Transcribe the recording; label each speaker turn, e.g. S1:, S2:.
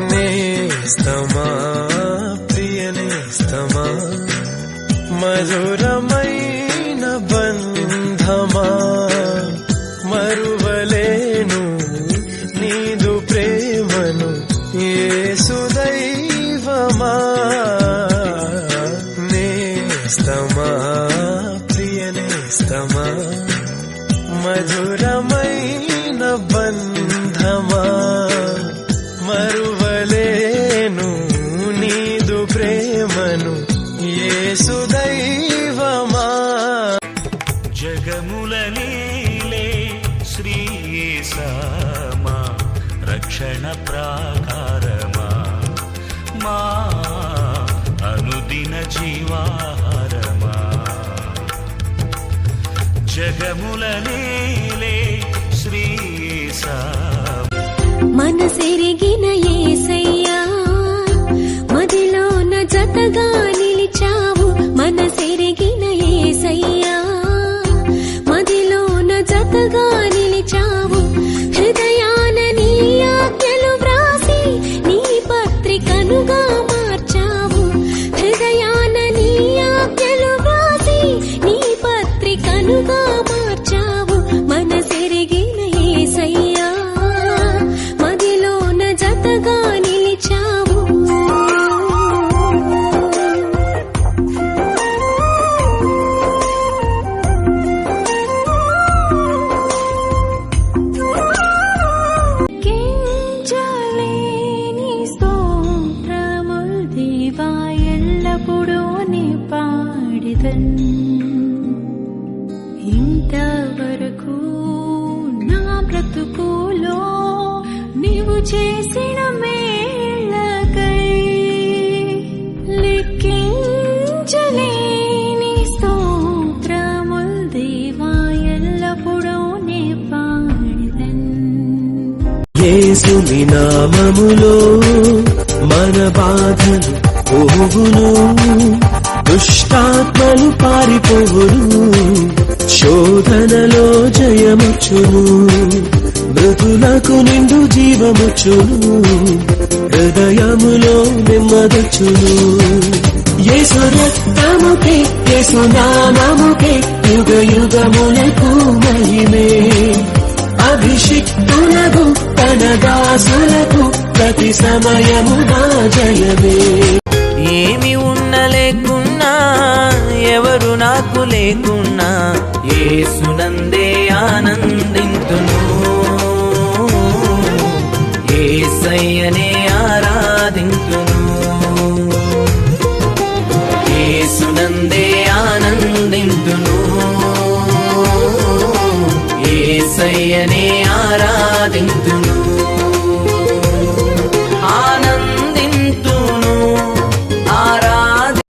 S1: నేస్తమా ప్రియ నేస్తమా మధురమైన బంధమా మరువలేను నీదు ప్రేమను యేసు దైవమా నేస్తమా ప్రియ నేస్తమా మధురమైన బంధమా మరువలేను నీదు ప్రేమను యేసు దైవమా
S2: జగముల నీలే శ్రీ యేసమా రక్షణ ప్రాకారమా మా అనుదిన జీవాహారమా జగముల నీలే శ్రీ
S3: మనసెరిగిన యేసయ్యా మదిలోన జతగా నిలిచావు మనసెరిగిన యేసయ్యా మదిలోన జతగా నిలిచావు హృదయాన నీ ఆజ్ఞలు వ్రాసి నీ పత్రికనుగా మార్చావు హృదయాన నీ ఆజ్ఞలు వ్రాసి నీ పత్రికనుగా మార్చావు మనసెరిగిన యేసయ్యా మదిలోన జతగా నిలిచావు కించలేని స్తోత్రముల్ దేవా ఎల్లప్పుడూ నీ పాడిదన్ ఇంతవరకు నా బ్రతుకులో నీవు చేసిన మేళ్ళకై లెక్కించలేని స్తోత్రముల్ దేవా ఎల్లప్పుడూ నీ పాడిదన్
S1: యేసుని నామములో మన బాధలు పోవును దుష్టాత్మలు పారిపోవును శోధనలో జయముచ్చును మృతులకు నిండు జీవముచ్చును హృదయములో నెమ్మదొచ్చును యేసు రక్తముకే యేసు నామముకే యుగ యుగములకు మహిమే అభిషిక్తులకు తన దాసులకు ప్రతి సమయము నా జయమే
S4: ఏమి ఉన్న లేకున్నా ఎవరు నాకు లేకున్నా యేసునందే ఆనందింతును యేసయ్యనే ఆరాధింతును యేసునందే ఆనందింతును యేసయ్యనే ఆరాధింతును